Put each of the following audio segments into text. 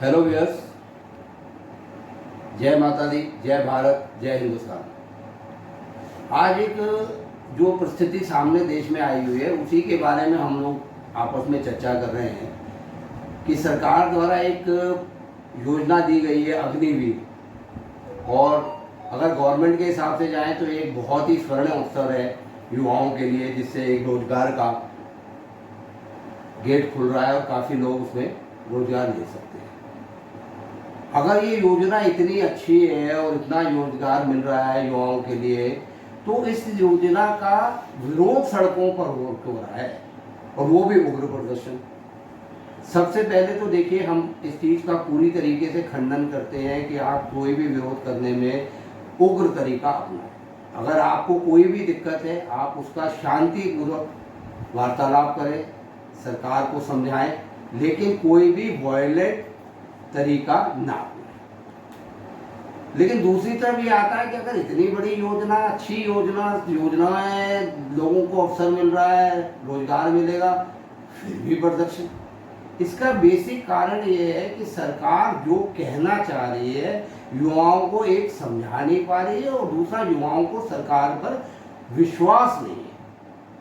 Hello viewers, जय माता दी, जय भारत, जय हिंदुस्तान। आज एक जो परिस्थिति सामने देश में आई हुई है उसी के बारे में हम लोग आपस में चर्चा कर रहे हैं कि सरकार द्वारा एक योजना दी गई है अग्निवीर, और अगर गवर्नमेंट के हिसाब से जाएं तो एक बहुत ही स्वर्ण अवसर है युवाओं के लिए, जिससे एक रोजगार का गेट खुल रहा है और काफ़ी लोग उसमें रोजगार ले सकते हैं। अगर ये योजना इतनी अच्छी है और इतना रोजगार मिल रहा है युवाओं के लिए, तो इस योजना का विरोध सड़कों पर हो रहा है, और वो भी उग्र प्रदर्शन। सबसे पहले तो देखिए, हम इस चीज़ का पूरी तरीके से खंडन करते हैं कि आप कोई भी विरोध करने में उग्र तरीका अपनाएं। अगर आपको कोई भी दिक्कत है, आप उसका शांतिपूर्वक वार्तालाप करें, सरकार को समझाएं, लेकिन कोई भी वायलेंट तरीका ना अपनाएं। लेकिन दूसरी तरफ ये आता है कि अगर इतनी बड़ी योजना, अच्छी योजना है, लोगों को अवसर मिल रहा है, रोजगार मिलेगा, फिर भी प्रदर्शन। इसका बेसिक कारण ये है कि सरकार जो कहना चाह रही है युवाओं को, एक समझा नहीं पा रही है, और दूसरा युवाओं को सरकार पर विश्वास नहीं है।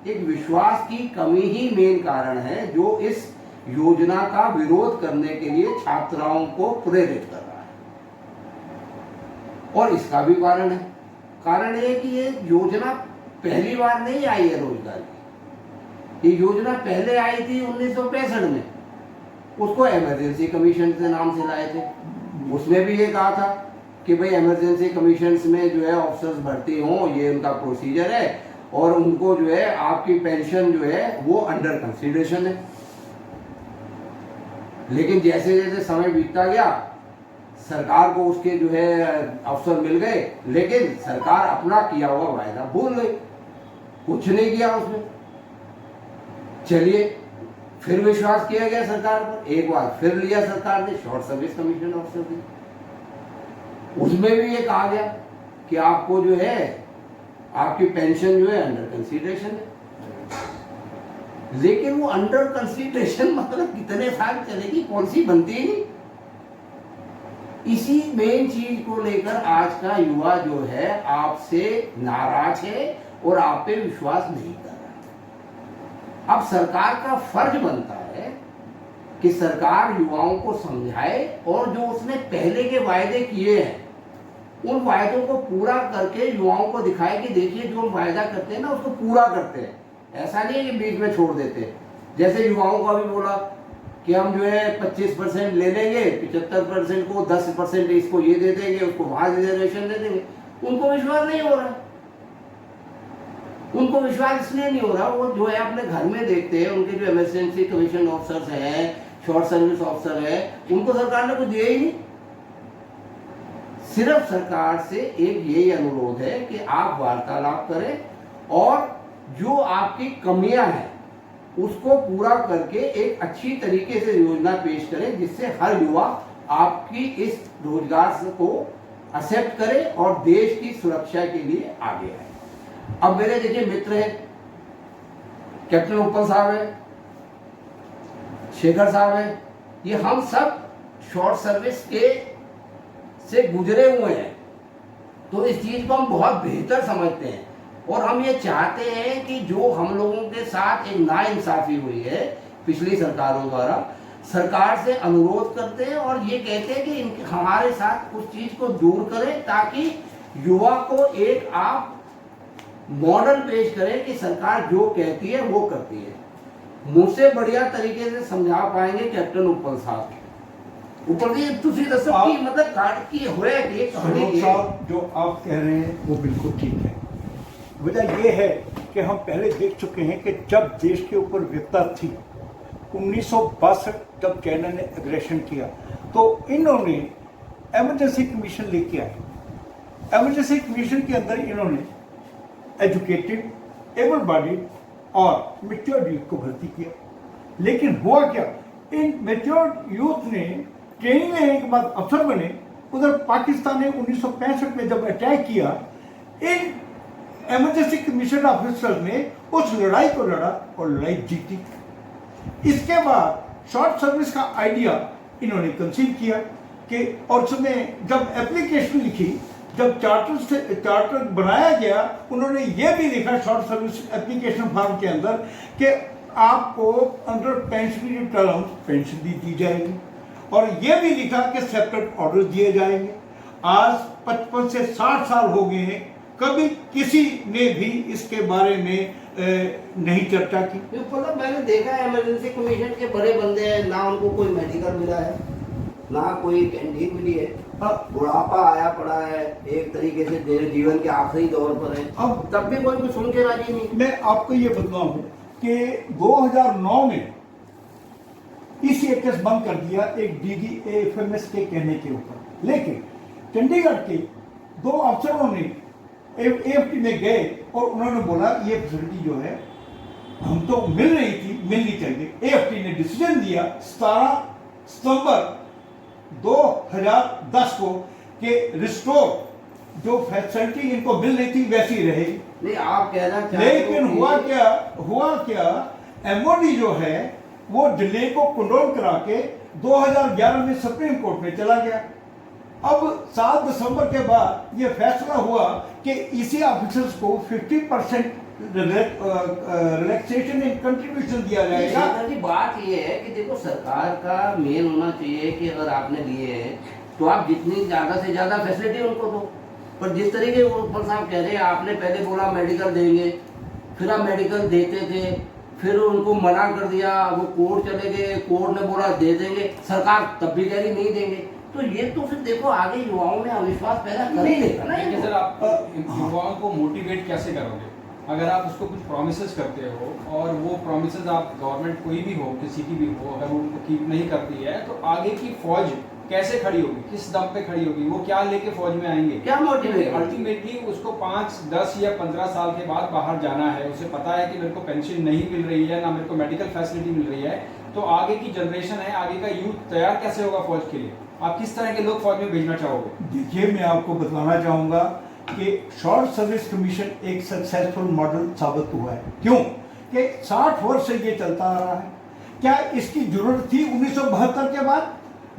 एक विश्वास की कमी ही मेन कारण है जो इस योजना का विरोध करने के लिए छात्राओं को प्रेरित कर रहा है। और इसका भी कारण है कि ये योजना पहली बार नहीं आई है रोजगार की। ये योजना पहले आई थी 1965 में, उसको इमरजेंसी कमीशन के नाम से लाए थे। उसमें भी ये कहा था कि भाई इमरजेंसी कमीशन में जो है ऑफिसर्स भर्ती हों, ये उनका प्रोसीजर है, और उनको जो है आपकी पेंशन जो है वो अंडर कंसिडरेशन है। लेकिन जैसे जैसे समय बीतता गया, सरकार को उसके जो है अवसर मिल गए, लेकिन सरकार अपना किया हुआ वायदा भूल गई, कुछ नहीं किया उसमें। चलिए, फिर विश्वास किया गया सरकार पर, एक बार फिर लिया सरकार ने शॉर्ट सर्विस कमीशन ऑफिसर की। उसमें भी ये कहा गया कि आपको जो है आपकी पेंशन जो है अंडर कंसीडरेशन है। लेकिन वो अंडर कंसीडरेशन मतलब कितने साल चलेगी, पॉलिसी बनती ही नहीं। इसी मेन चीज को लेकर आज का युवा जो है आपसे नाराज है और आप पे विश्वास नहीं कर रहा। अब सरकार का फर्ज बनता है कि सरकार युवाओं को समझाए, और जो उसने पहले के वायदे किए हैं उन वायदों को पूरा करके युवाओं को दिखाए कि देखिए, जो वायदा करते हैं ना उसको पूरा करते हैं। ऐसा नहीं है कि बीच में छोड़ देते हैं। जैसे युवाओं को अभी बोला कि हम जो है 25% ले लेंगे, 75% को, 10% इसको ये दे देंगे, उसको वहां रिजर्वेशन दे देंगे। उनको विश्वास नहीं हो रहा। उनको विश्वास इसलिए नहीं हो रहा, वो जो है अपने घर में देखते हैं, उनके जो इमरजेंसी कमीशन ऑफिसर्स हैं, शॉर्ट सर्विस ऑफिसर है, उनको सरकार ने कुछ दिया ही नहीं। सिर्फ सरकार से एक यही अनुरोध है कि आप वार्तालाप करें और जो आपकी कमियां हैं उसको पूरा करके एक अच्छी तरीके से योजना पेश करें, जिससे हर युवा आपकी इस रोजगार को एक्सेप्ट करे और देश की सुरक्षा के लिए आगे आए। अब मेरे देखिए मित्र हैं, कैप्टन उत्पल साहब है, शेखर साहब है, ये हम सब शॉर्ट सर्विस के से गुजरे हुए हैं, तो इस चीज को हम बहुत बेहतर समझते हैं। और हम ये चाहते हैं कि जो हम लोगों के साथ एक नाइंसाफी हुई है पिछली सरकारों द्वारा, सरकार से अनुरोध करते हैं और ये कहते हैं कि हमारे साथ उस चीज को दूर करें, ताकि युवा को एक आप मॉडल पेश करें कि सरकार जो कहती है वो करती है। मुझसे बढ़िया तरीके से समझा पाएंगे कैप्टन उत्पल साहब। ऊपर जी तुसी दसो कि मतलब काट की होया कि कहानी साहब जो आप कह रहे हैं वो बिल्कुल ठीक है। वजह ये है कि हम पहले देख चुके हैं कि जब देश के ऊपर विपदा थी 1962, जब चाइना ने एग्रेशन किया, तो इन्होंने एमरजेंसी कमीशन लेके आए। एमरजेंसी कमीशन के अंदर इन्होंने एजुकेटेड, एबल बॉडीड और मैच्योर्ड यूथ को भर्ती किया। लेकिन हुआ क्या, इन मैच्योर्ड यूथ ने ट्रेनिंग लेने के बाद अफसर बने। उधर पाकिस्तान ने 1965 में जब अटैक किया, इन इमरजेंसी कमीशन ऑफिसर ने उस लड़ाई को लड़ा और लड़ाई जीती। इसके बाद शॉर्ट सर्विस का आइडिया इन्होंने कंसीव किया कि, और उसमें जब एप्लीकेशन लिखी, जब चार्टर बनाया गया, उन्होंने ये भी लिखा शॉर्ट सर्विस एप्लीकेशन फॉर्म के अंदर कि आपको अंडर पेंशन टर्म पेंशन दी जाएगी, और ये भी लिखा कि सेपरेट ऑर्डर दिए जाएंगे। आज 55 से 60 साल हो गए हैं, कभी किसी ने भी इसके बारे में नहीं चर्चा की। मतलब मैंने देखा है इमरजेंसी कमीशन के बड़े बंदे हैं, ना उनको कोई मेडिकल मिला है, ना कोई कैंटीन मिली है, बुढ़ापा आया पड़ा है, एक तरीके से जीवन के आखिरी दौर पर है, अब तब भी कोई कुछ सुन के राजी नहीं। मैं आपको ये बताऊं कि 2009 में ECHS बंद कर दिया एक DGFMS के कहने के ऊपर, लेकिन चंडीगढ़ के 2 अफसरों ने AFT में गए और उन्होंने बोला ये फैसिलिटी जो है हम तो मिलनी चाहिए। AFT ने डिसीजन दिया 17 सितंबर 2010 को कि रिस्टोर जो फैसिलिटी इनको मिल रही थी वैसी रहेगी। नहीं, आप कहना चाहते, लेकिन हुआ क्या MOD जो है वो डिले को कंट्रोल करा के 2011 में सुप्रीम कोर्ट में चला गया। अब 7 दिसंबर के बाद ये फैसला हुआ कि EC ऑफिसर्स को 50% रिलैक्सेशन इन कंट्रीब्यूशन दिया जाएगा। की बात ये है कि देखो, सरकार का मेन होना चाहिए कि अगर आपने लिए हैं तो आप जितनी ज्यादा से ज्यादा फैसिलिटी उनको दो, पर जिस तरीके वो ऊपर साहब कह रहे हैं, आपने पहले बोला मेडिकल देंगे, फिर आप मेडिकल देते थे, फिर उनको मना कर दिया, वो कोर्ट चले गए, कोर्ट ने बोला दे देंगे, सरकार तब भी कह रही नहीं देंगे, तो ये तो फिर देखो आगे युवाओं में अविश्वास पैदा कर ही लेगा ना। लेकिन सर आप युवाओं को मोटिवेट कैसे करोगे अगर आप उसको कुछ प्रोमिसेस करते हो और वो प्रोमिसेस आप गवर्नमेंट कोई भी हो, किसी की भी हो, अगर वो उनको कीप नहीं करती है तो आगे की फौज कैसे खड़ी होगी, किस दम पे खड़ी होगी, वो क्या लेके फौज में आएंगे, क्या मोटिवेट? अल्टीमेटली उसको 5, 10 या 15 साल के बाद बाहर जाना है, उसे पता है कि मेरे को पेंशन नहीं मिल रही है, ना मेरे को मेडिकल फैसिलिटी मिल रही है, तो आगे की जनरेशन है, आगे का यूथ तैयार कैसे होगा फौज के लिए? आप किस तरह के लोग फौज में भेजना चाहोगे? देखिए, मैं आपको बताना चाहूंगा कि शॉर्ट सर्विस कमीशन एक सक्सेसफुल मॉडल साबित हुआ है। क्यों कि 60 वर्ष से ये चलता आ रहा है। क्या इसकी जरूरत थी 1972 के बाद?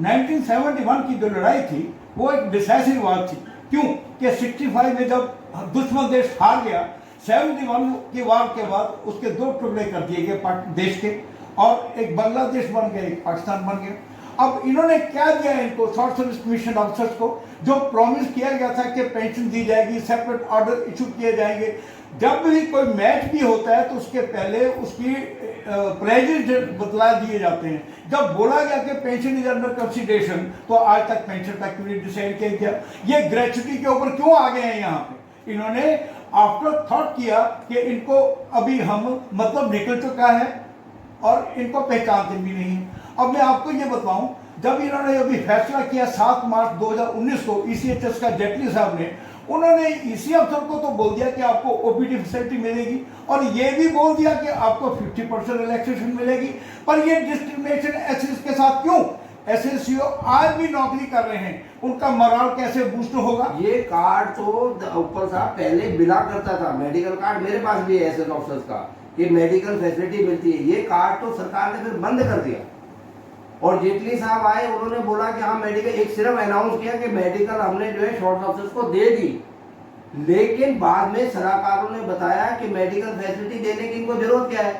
1971 की जो लड़ाई थी वो एक डिसाइसिव वार थी। क्यों कि 65 में जब दुश्मन देश हार गया, 71 की वार के बाद उसके 2 टुकड़े कर दिए गए देश के, और एक बांग्लादेश बन गया, एक पाकिस्तान बन गया। अब इन्होंने क्या दिया इनको शॉर्ट सर्विस कमीशन ऑफिसर्स को? जो प्रॉमिस किया गया था कि पेंशन दी जाएगी, सेपरेट ऑर्डर इशू किए जाएंगे, जब भी कोई मैच भी होता है तो उसके पहले उसकी प्राइजेज बतला दिए जाते हैं। जब बोला गया कि पेंशन इज अंडर कंसिडरेशन, तो आज तक पेंशन का क्यों नहीं डिसाइड किया गया? ये ग्रेचुटी के ऊपर क्यों आ गए हैं? यहाँ पे इन्होंने आफ्टर थॉट किया कि इनको अभी हम मतलब निकल चुका है और इनको पहचानते भी नहीं। अब मैं आपको ये बताऊं, जब इन्होंने अभी फैसला किया 7 मार्च 2019 को ECHS का जेटली साहब ने, उन्होंने EC अफसर को तो बोल दिया कि आपको OPD फैसिलिटी मिलेगी, और ये भी बोल दिया कि आपको 50% रिलैक्सेशन मिलेगी। पर ये डिस्क्रिमिनेशन एसएस के साथ क्यों? SSCO आज भी नौकरी कर रहे हैं, उनका मोरल कैसे बूस्ट होगा? ये कार्ड तो ऊपर साहब पहले मिला करता था, मेडिकल कार्ड मेरे पास भी है एसएस ऑफिसर्स का, कि मेडिकल फैसिलिटी मिलती है। ये कार्ड तो सरकार ने फिर बंद कर दिया, और जेटली साहब आए, उन्होंने बोला कि हाँ मेडिकल, एक सिर्फ अनाउंस किया कि मेडिकल हमने जो है शॉर्ट ऑफिसर्स को दे दी, लेकिन बाद में सलाहकारों ने बताया कि मेडिकल फैसिलिटी देने की इनको जरूरत क्या है?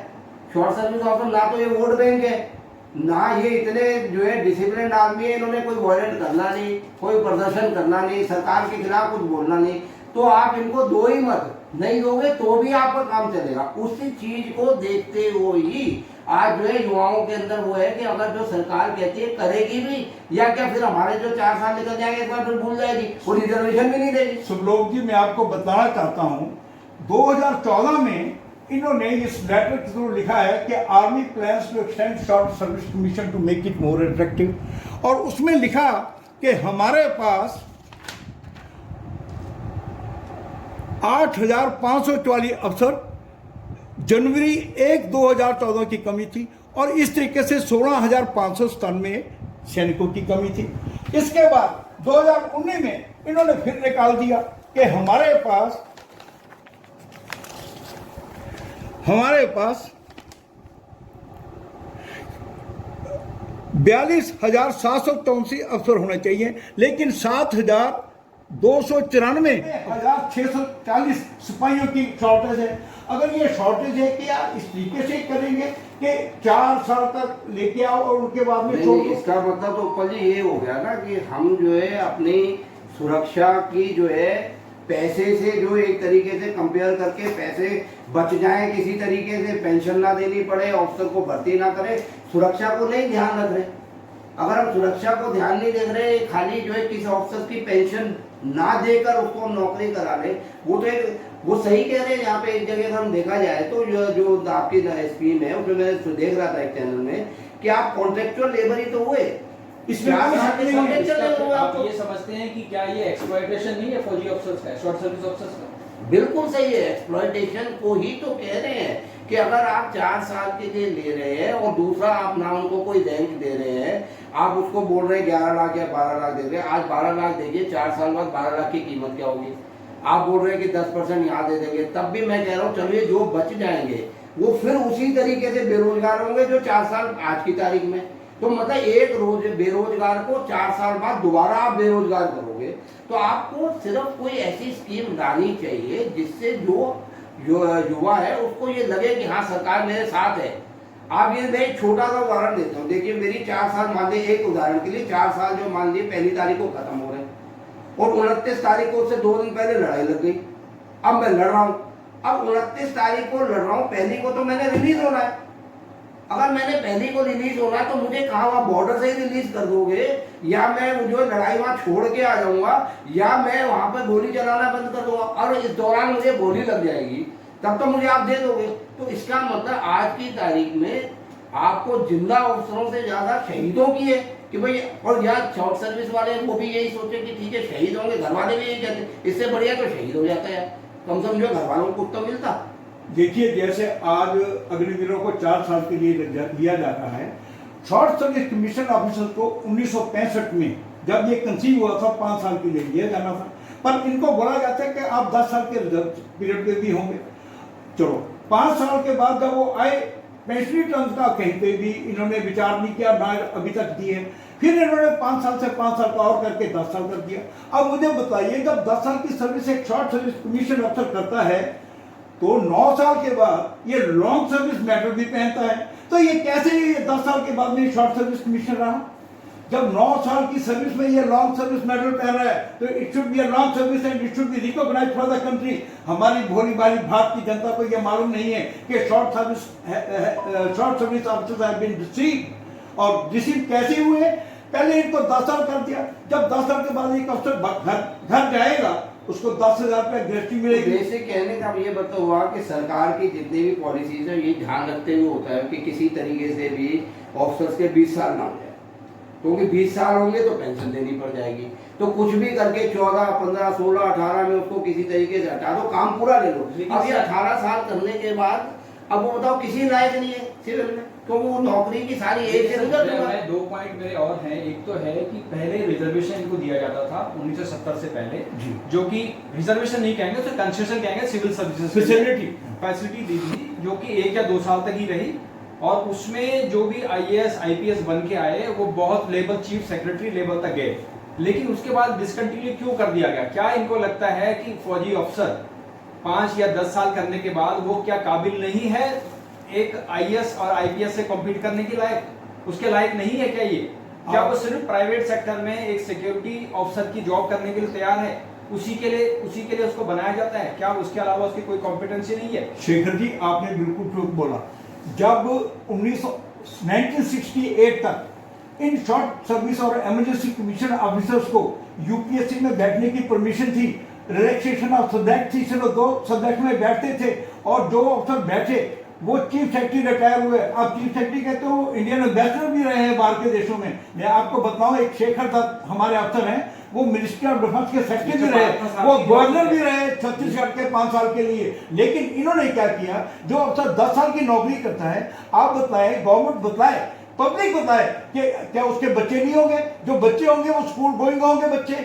शॉर्ट सर्विस ऑफिसर ना तो ये वोट बैंक है, ना ये इतने जो है डिसिप्लिन आदमी है, इन्होंने कोई वॉयलेट करना नहीं, कोई प्रदर्शन करना नहीं, सरकार के खिलाफ कुछ बोलना नहीं, तो आप इनको दो ही मत, नहीं दोगे तो भी आपका काम चलेगा। उसी चीज को देखते हुए ही आज जो है युवाओं के अंदर वो है कि अगर जो सरकार कहती है करेगी भी, या क्या फिर हमारे जो 4 साल निकल जाएंगे एक बार फिर भूल जाएगी, वो रिजर्वेशन भी नहीं देगी। सुब्लोक जी, मैं आपको बताना चाहता हूं, 2014 में इन्होंने इस लेटर के थ्रू लिखा है कि army plans to extend short service commission to make it more attractive, और उसमें लिखा कि हमारे पास 8,544 अफसर जनवरी 1, 2014 की कमी थी, और इस तरीके से 16,597 सैनिकों की कमी थी। इसके बाद 2019 में इन्होंने फिर निकाल दिया कि हमारे पास 2 42,783 अफसर होने चाहिए, लेकिन 7,294,640 सिपाहियों की शॉर्टेज है। अगर ये शॉर्टेज है कि आप इस तरीके से करेंगे कि 4 साल तक लेके आओ और उनके बाद में छोड़ दो। इसका मतलब तो ऊपर जी ये हो गया ना कि हम जो है अपनी सुरक्षा की जो है पैसे से जो एक तरीके से कंपेयर करके पैसे बच जाएं, किसी तरीके से पेंशन ना देनी पड़े, ऑफिसर को भर्ती ना करें, सुरक्षा को नहीं ध्यान रख रहे। अगर हम सुरक्षा को ध्यान नहीं देख रहे, खाली जो है किसी ऑफिसर की पेंशन ना देकर उसको हम नौकरी करा ले, वो तो एक वो सही कह रहे हैं। यहाँ पे एक जगह हम देखा जाए तो जो आपकी स्कीम है उसमें मैं देख रहा था एक चैनल में कि आप कॉन्ट्रेक्चुअल लेबर ही तो हुए, इसमें आप ये समझते हैं कि क्या ये एक्सप्लॉयटेशन नहीं है फौजी अफसर्स का, शॉर्ट सर्विस अफसर्स का? बिल्कुल सही है, एक्सप्लॉयटेशन को ही तो कह रहे हैं कि अगर आप 4 साल के लिए ले रहे हैं और दूसरा आप ना उनको कोई रैंक दे रहे हैं, आप उसको बोल रहे हैं 11 लाख या 12 लाख दे रहे हैं। आज 12 लाख देंगे, 4 साल बाद 12 लाख की कीमत क्या होगी? आप बोल रहे हैं कि 10% यहाँ दे देंगे, तब भी मैं कह रहा हूँ चलिए जो बच जाएंगे वो फिर उसी तरीके से बेरोजगार होंगे जो 4 साल आज की तारीख में। तो मतलब एक रोज बेरोजगार को 4 साल बाद दोबारा आप बेरोजगार करोगे। तो आपको सिर्फ कोई ऐसी स्कीम लानी चाहिए जिससे जो युवा है उसको ये लगे कि हाँ सरकार मेरे साथ है। आप ये मैं एक छोटा सा उदाहरण देता हूँ। देखिए मेरी 4 साल मान लीजिए, एक उदाहरण के लिए 4 साल जो मान लीजिए 1 तारीख को खत्म हो रहे हैं और 29 तारीख को उससे 2 दिन पहले लड़ाई लग गई। अब मैं लड़ रहा हूँ, अब 29 तारीख को लड़ रहा हूँ, पहली को तो मैंने रिलीज होना है। अगर मैंने पहली को रिलीज होना है तो मुझे कहाँ वहाँ बॉर्डर से ही रिलीज कर दोगे, या मैं जो लड़ाई वहाँ छोड़ के आ जाऊंगा, या मैं वहाँ पर गोली चलाना बंद कर दूंगा और इस दौरान मुझे गोली लग जाएगी, तब तो मुझे आप दे दोगे। तो इसका मतलब आज की तारीख में आपको जिंदा अफसरों से ज्यादा शहीदों की है कि भाई, और यहाँ शॉर्ट सर्विस वाले वो भी यही सोचे कि ठीक है शहीद होंगे, घर वाले भी यही कहते, इससे बढ़िया तो शहीद हो जाता है, कम से कम जो घर वालों को तो मिलता। देखिए जैसे आज अग्निवीरों को 4 साल के लिए दिया जा रहा है। शॉर्ट सर्विस कमीशन ऑफिसर को 1965 में जब ये कंसीव हुआ था 5 साल के लिए दिया जाना था, पर इनको बोला जाता है कि आप 10 साल के रिजर्व पीरियड में भी होंगे। चलो 5 साल के बाद जब वो आए, पेंशनरी टर्म्स का कहीं पे भी इन्होंने विचार नहीं किया, ना अभी तक दिए। फिर इन्होंने 5 साल से 5 साल का और करके 10 साल कर दिया। अब मुझे बताइए, जब 10 साल की सर्विस एक शॉर्ट सर्विस कमीशन अफसर करता है तो 9 साल के बाद ये लॉन्ग सर्विस मेडल भी पहनता है। तो ये कैसे 10 साल के बाद में शॉर्ट सर्विस कमीशन रहा? जब 9 साल की सर्विस में ये लॉन्ग सर्विस मेडल पहन रहा है तो it should be a long service and it should be recognised for the country. हमारी भोली भाली भारत की जनता को ये मालूम नहीं है कि short service officers have been deceived. और डिसीव कैसे हुए? पहले इनको 10 साल कर दिया, जब 10 साल के बाद एक अफसर घर जाएगा उसको 10,000 रुपये ग्रेच्युटी मिलेगी। बेसिक कहने का ये मतलब हुआ कि सरकार की जितनी भी पॉलिसीज है ये ध्यान रखते हुए होता है कि किसी तरीके से भी ऑफिसर्स के 20 साल ना हो जाए, क्योंकि 20 साल होंगे तो पेंशन देनी पड़ जाएगी। तो कुछ भी करके 14, 15, 16, 18 में उसको किसी तरीके से हटा दो, काम पूरा ले लो। अब ये 18 साल करने के बाद अब वो बताओ किसी लायक नहीं है सिविल में, क्योंकि वो नौकरी की सारी एज से गुजर चुका है। 2 पॉइंट मेरे और हैं। एक तो है कि पहले रिजर्वेशन इनको दिया जाता था 1970 से पहले, जो कि रिजर्वेशन नहीं कहेंगे तो कंसेशन कहेंगे, सिविल सर्विसेज फैसिलिटी दी थी, जो कि 1 या 2 साल तक ही रही। और उसमें जो भी IAS IPS बन के आए वो बहुत लेवल, चीफ सेक्रेटरी लेवल तक गए, लेकिन उसके बाद डिसकंटिन्यू क्यों कर दिया गया? क्या इनको लगता है कि फौजी अफसर 5 या 10 साल करने के बाद वो क्या काबिल नहीं है एक IAS और IPS से कॉम्पीट करने के लायक, उसके लायक नहीं है क्या ये? क्या वो सिर्फ प्राइवेट सेक्टर में एक सिक्योरिटी ऑफिसर की जॉब करने के लिए तैयार है? उसी के लिए उसको बनाया जाता है क्या? उसके अलावा उसकी कोई कॉम्पिटेंसी नहीं है? शेखर जी आपने बिल्कुल ठीक बोला। जब 1968 तक इन शॉर्ट सर्विस और इमरजेंसी कमीशन ऑफिसर्स को UPSC में बैठने की परमिशन थी, रिलैक्सेशन ऑफ सब्जेक्ट थी, चलो 2 सब्जेक्ट में बैठते थे, और जो अफसर बैठे वो चीफ सेक्रेटरी रिटायर हुए। अब चीफ सेक्रेटरी कहते हो इंडियन एम्बेसडर भी रहे हैं बाहर के देशों में। मैं आपको बताऊं, एक शेखर दत्त हमारे अफसर हैं, वो मिनिस्ट्री ऑफ डिफेंस के सेक्रेटरी भी रहे, वो गवर्नर भी रहे छत्तीसगढ़ के 5 साल के लिए। लेकिन इन्होंने क्या किया, जो अफसर 10 साल की नौकरी करता है, आप बताएं, गवर्नमेंट बताए, पब्लिक बताए कि क्या उसके बच्चे नहीं होंगे? जो बच्चे होंगे वो स्कूल गोइंग होंगे बच्चे।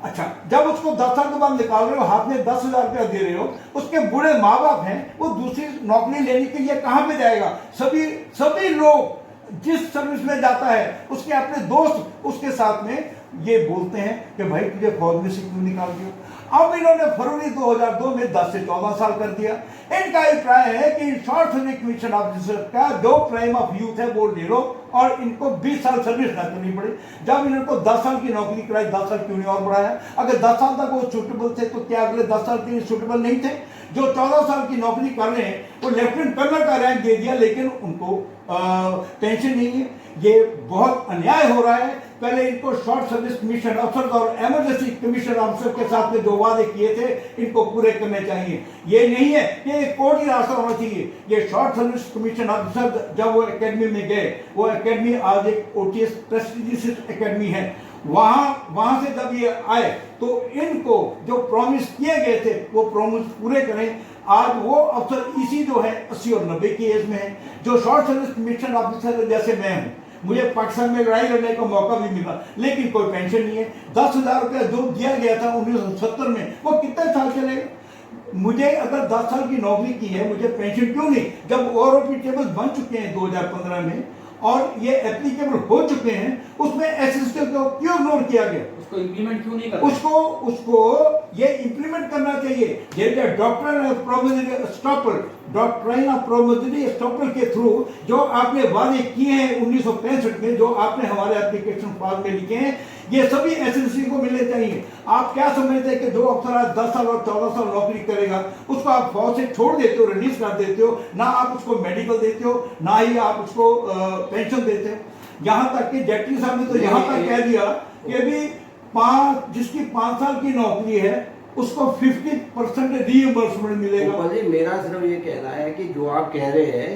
अच्छा, जब उसको 10 साल के बाद निकाल रहे हो, हाथ में 10,000 रुपया दे रहे हो, उसके बूढ़े माँ बाप हैं, वो दूसरी नौकरी लेने के लिए कहाँ पे जाएगा? सभी लोग जिस सर्विस में जाता है उसके अपने दोस्त उसके साथ में ये बोलते हैं कि भाई तुझे फौज में से क्यों निकाल दिया। अब इन्होंने फरवरी 2002 में 10 से 14 साल कर दिया। इनका अभिप्राय है कि शॉर्ट सर्विस कमीशन ऑफिसर का जो प्राइम ऑफ यूथ है वो ले लो और इनको 20 साल सर्विस ना करनी पड़े। जब इनको 10 साल की नौकरी कराई, 10 साल क्यों नहीं और बढ़ाया? अगर 10 साल तक वो सुटेबल थे तो क्या अगले 10 साल के लिए सुटेबल नहीं थे? जो 14 साल की नौकरी कर रहे हैं वो लेफ्टिनेंट कर्नल का रैंक दे दिया, लेकिन उनको पेंशन नहीं है। ये बहुत अन्याय हो रहा है। पहले इनको शॉर्ट सर्विस कमीशन अफसर और इमरजेंसी कमीशन अफसर के साथ में जो वादे किए थे इनको पूरे करने चाहिए। ये नहीं है कि एक कोर्ट ही रास्ता होना चाहिए। ये शॉर्ट सर्विस कमीशन अफसर जब वो एकेडमी में गए, वो एकेडमी आज एक ओटीएस प्रेस्टिजियस एकेडमी है, वहां से जब ये आए तो इनको जो प्रॉमिस किए गए थे वो प्रॉमिस पूरे करें। आज वो अफसर इसी जो है 80 और 90 की एज में है। जो शॉर्ट सर्विस कमीशन ऑफिसर जैसे मैं हूँ, मुझे पाकिस्तान में लड़ाई लड़ने का मौका भी मिला, लेकिन कोई पेंशन नहीं है। 10,000 रुपया जो दिया गया था 1970 में, वो कितने साल चलेगा? मुझे अगर 10 साल की नौकरी की है, मुझे पेंशन क्यों नहीं? जब ओआरओपी टेबल बन चुके हैं 2015 में और ये एप्लीकेबल हो चुके हैं, उसमें एसएसटी को क्यों इग्नोर किया गया? उसको इंप्लीमेंट क्यों नहीं करते? उसको ये इंप्लीमेंट करना चाहिए। जैसे डॉक्ट्रिन ऑफ प्रोमिसरी स्टॉपर के थ्रू जो आपने वादे किए हैं 1965 में, जो आपने हमारे एप्लीकेशन फॉर्म में लिखे हैं, ये सभी एसएससी को मिलने चाहिए। आप क्या समझते हैं कि जो अफसर आज 10 साल और 14 साल नौकरी करेगा उसको आप फौज से छोड़ देते हो, रिलीज कर देते हो, ना आप उसको मेडिकल देते हो, ना ही आप उसको पेंशन देते हो। यहाँ तक कि जेटली साहब ने तो यहाँ तक कह दिया कि अभी जिसकी 5 साल की नौकरी है उसको 50% रीइंबर्समेंट मिलेगा। जी, मेरा सिर्फ ये कहना है कि जो आप कह रहे हैं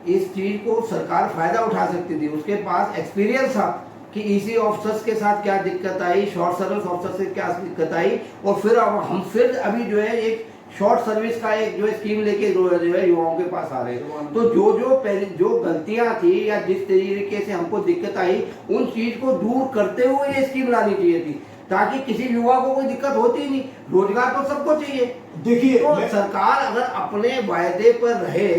इस चीज को सरकार फायदा उठा सकती थी। उसके पास एक्सपीरियंस था कि ईसी ऑफिसर्स के साथ क्या दिक्कत आई, शॉर्ट सर्विस ऑफिसर से क्या दिक्कत आई, और फिर हम अभी जो है एक शॉर्ट सर्विस का एक जो स्कीम लेके जो है युवाओं के पास आ रहे हैं। तो जो गलतियां थी या जिस तरीके से हमको दिक्कत आई उन चीज को दूर करते हुए ये स्कीम लानी चाहिए थी, ताकि किसी युवा को कोई दिक्कत होती ही नहीं। रोजगार तो सबको चाहिए। देखिए, तो सरकार अगर अपने वायदे पर रहे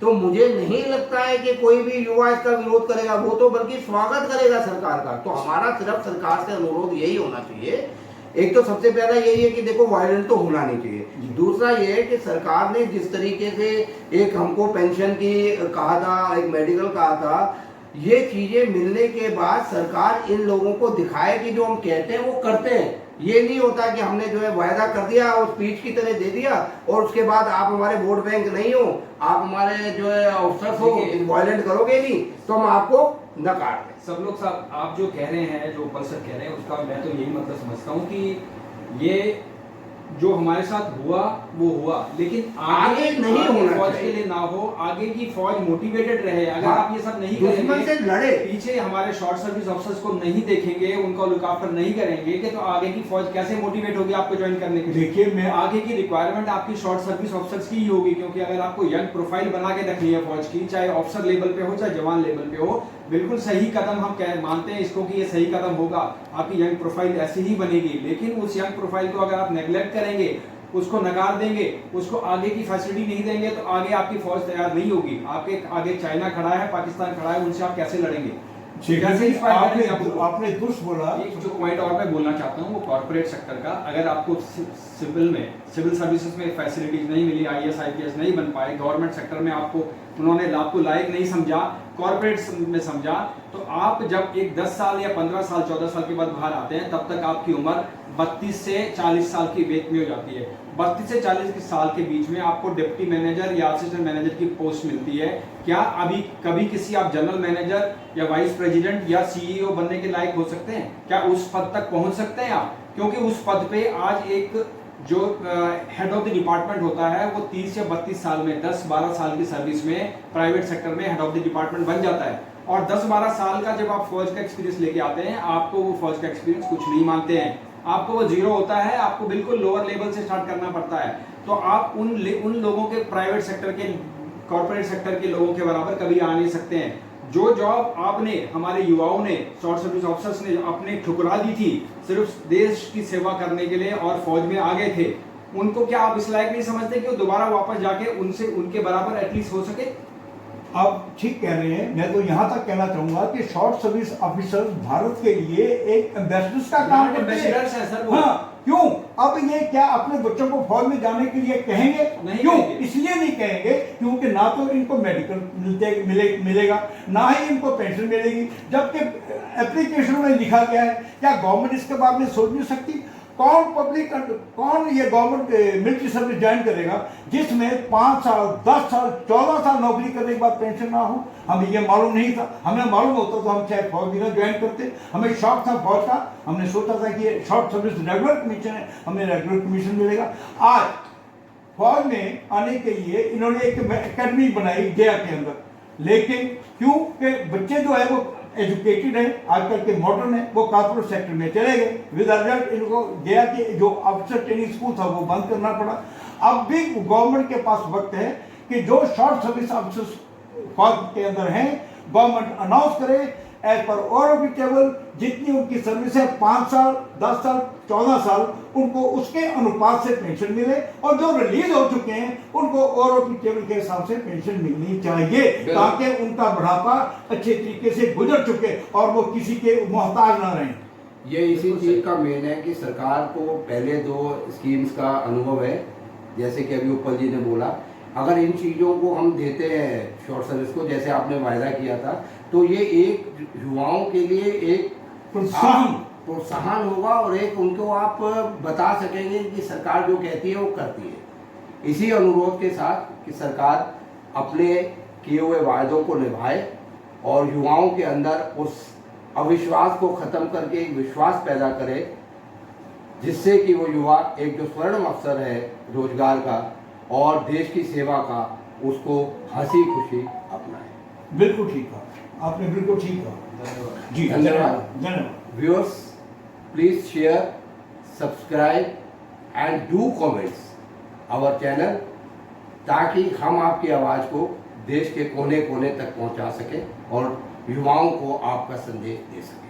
तो मुझे नहीं लगता है कि कोई भी युवा इसका विरोध करेगा, वो तो बल्कि स्वागत करेगा सरकार का। तो हमारा सिर्फ सरकार से अनुरोध यही होना चाहिए, एक तो सबसे पहला यही है कि देखो वायलेंट तो होना नहीं चाहिए। दूसरा ये है कि सरकार ने जिस तरीके से एक हमको पेंशन की कहा था, एक मेडिकल कहा था, ये चीजें मिलने के बाद सरकार इन लोगों को दिखाए कि जो हम कहते हैं वो करते हैं। ये नहीं होता कि हमने जो है वायदा कर दिया और स्पीच की तरह दे दिया और उसके बाद आप हमारे वोट बैंक नहीं हो, आप हमारे जो है ऑफिसर्स हो, वायलेंट करोगे नहीं तो हम आपको नकार दें। सब लोग साहब आप जो कह रहे हैं, जो पल्सर कह रहे हैं, उसका मैं तो यही मतलब समझता हूँ कि ये जो हमारे साथ हुआ वो हुआ, लेकिन आगे नहीं होना फौज के लिए ना हो, आगे की फौज मोटिवेटेड रहे। अगर आप ये सब नहीं करेंगे, से लड़े, पीछे हमारे शॉर्ट सर्विस ऑफिसर्स को नहीं देखेंगे, उनका लुक आफ्टर नहीं करेंगे, कि तो आगे की फौज कैसे मोटिवेट होगी आपको ज्वाइन करने के लिए? देखिए, मैं आगे की रिक्वायरमेंट आपकी शॉर्ट सर्विस ऑफिसर्स की ही होगी, क्योंकि अगर आपको यंग प्रोफाइल बना के रखनी है फौज की, चाहे ऑफिसर लेवल पे हो चाहे जवान लेवल पे हो, बिल्कुल सही कदम हम मानते हैं इसको कि ये सही कदम होगा, आपकी यंग प्रोफाइल ऐसी ही बनेगी। लेकिन उस यंग प्रोफाइल को अगर आप नेग्लेक्ट करेंगे, उसको नकार देंगे, उसको आगे की फैसिलिटी नहीं देंगे, तो आगे आपकी फौज तैयार नहीं होगी। आपके आगे चाइना खड़ा है, पाकिस्तान खड़ा है, उनसे आप कैसे लड़ेंगे? आपने दुष्ट बोला। एक जो पॉइंट और मैं बोलना चाहता हूँ वो कॉर्पोरेट सेक्टर का। अगर आपको सिविल सर्विसेज में फैसिलिटीज नहीं मिली, आईएएस आईपीएस नहीं बन पाए, गवर्नमेंट सेक्टर में उन्होंने आपको लायक नहीं समझा, कॉर्पोरेट में समझा, तो आप जब एक 10 साल या 15 साल 14 साल के बाद बाहर आते हैं, तब तक आपकी उम्र 32 से 40 साल की वेट में हो जाती है। 32 से 40 साल के बीच में आपको डिप्टी मैनेजर या असिस्टेंट मैनेजर की पोस्ट मिलती है। क्या अभी कभी किसी आप जनरल मैनेजर या वाइस प्रेसिडेंट या सीईओ बनने के लायक हो सकते हैं? क्या उस पद तक पहुंच सकते हैं आप? क्योंकि उस पद पे आज एक जो हेड ऑफ द डिपार्टमेंट होता है वो 30 या 32 साल में, 10-12 साल की सर्विस में प्राइवेट सेक्टर में हेड ऑफ द डिपार्टमेंट बन जाता है। और 10-12 साल का जब आप फौज का एक्सपीरियंस लेके आते हैं, आपको वो फौज का एक्सपीरियंस कुछ नहीं मानते हैं, आपको वो जीरो होता है, आपको बिल्कुल लोअर लेवल से स्टार्ट करना पड़ता है। तो आप उन लोगों के प्राइवेट सेक्टर के, कॉर्पोरेट सेक्टर के लोगों के बराबर कभी आ नहीं सकते हैं। जो जॉब आपने, हमारे युवाओं ने, शॉर्ट सर्विस ऑफिसर्स ने अपने ठुकरा दी थी सिर्फ देश की सेवा करने के लिए और फौज में आ गए थे, उनको क्या आप इस लायक नहीं समझते कि वो दोबारा वापस जाके उनके बराबर एटलीस्ट हो सके? आप ठीक कह रहे हैं। मैं तो यहाँ तक कहना चाहूंगा कि शॉर्ट सर्विस ऑफिसर भारत के लिए एक एम्बेसडर्स का काम करते हैं। एम्बेसडर्स हैं सर वो। हाँ, क्यों? अब ये क्या अपने बच्चों को फौज में जाने के लिए कहेंगे? नहीं क्यों? कहेंगे। इसलिए नहीं कहेंगे क्योंकि ना तो इनको मेडिकल मिलेगा, ना ही इनको पेंशन मिलेगी। जबकि एप्लीकेशन में लिखा गया है, क्या गवर्नमेंट इसके बारे में सोच नहीं सकती? कौन ये गवर्नमेंट मिलिट्री सर्विस ज्वाइन करेगा जिसमें 5 साल 10 साल 14 साल नौकरी करने के बाद पेंशन ना हो? हमें ये मालूम नहीं था। हमें मालूम होता तो हम शायद फौज भी ना ज्वाइन करते। हमें शौक था फौज का, हमने सोचा था कि ये शॉर्ट सर्विस रेगुलर कमीशन है, हमें रेगुलर कमीशन मिलेगा। आज फौज में आने के लिए इन्होंने एक एकेडमी बनाई गया के अंदर, लेकिन क्यों कि बच्चे जो है वो एजुकेटेड है, आजकल के मॉडर्न है, वो कॉर्पोरेट सेक्टर में चले गए। विद रिजल्ट इनको गया कि जो ऑफिसर ट्रेनिंग स्कूल था वो बंद करना पड़ा। अब भी गवर्नमेंट के पास वक्त है कि जो शॉर्ट सर्विस ऑफिसर्स फौज के अंदर हैं, गवर्नमेंट अनाउंस करे एज पर ओआरओपी टेबल जितनी उनकी सर्विस है 5 साल 10 साल 14 साल, उनको उसके अनुपात से पेंशन मिले, और जो रिलीज हो चुके हैं उनको ओआरओपी टेबल के हिसाब से पेंशन मिलनी चाहिए, ताकि उनका बुढ़ापा अच्छे तरीके से गुजर चुके और वो किसी के मोहताज ना रहें। ये इसी चीज़ का मेन है कि सरकार को पहले 2 स्कीम्स का अनुभव है, जैसे कि अभी उपल जी ने बोला, अगर इन चीज़ों को हम देते हैं शॉर्ट सर्विस को, जैसे आपने वायदा किया था, तो ये एक युवाओं के लिए एक प्रोत्साहन होगा और एक उनको आप बता सकेंगे कि सरकार जो कहती है वो करती है। इसी अनुरोध के साथ कि सरकार अपने किए हुए वायदों को निभाए और युवाओं के अंदर उस अविश्वास को ख़त्म करके एक विश्वास पैदा करे, जिससे कि वो युवा एक जो स्वर्ण अवसर है रोजगार का और देश की सेवा का, उसको हंसी खुशी अपनाए। बिल्कुल ठीक कहा आपने, बिल्कुल ठीक कहा जी। धन्यवाद। Viewers, please share, subscribe and do comments our channel, ताकि हम आपकी आवाज़ को देश के कोने कोने तक पहुंचा सकें और युवाओं को आपका संदेश दे सकें।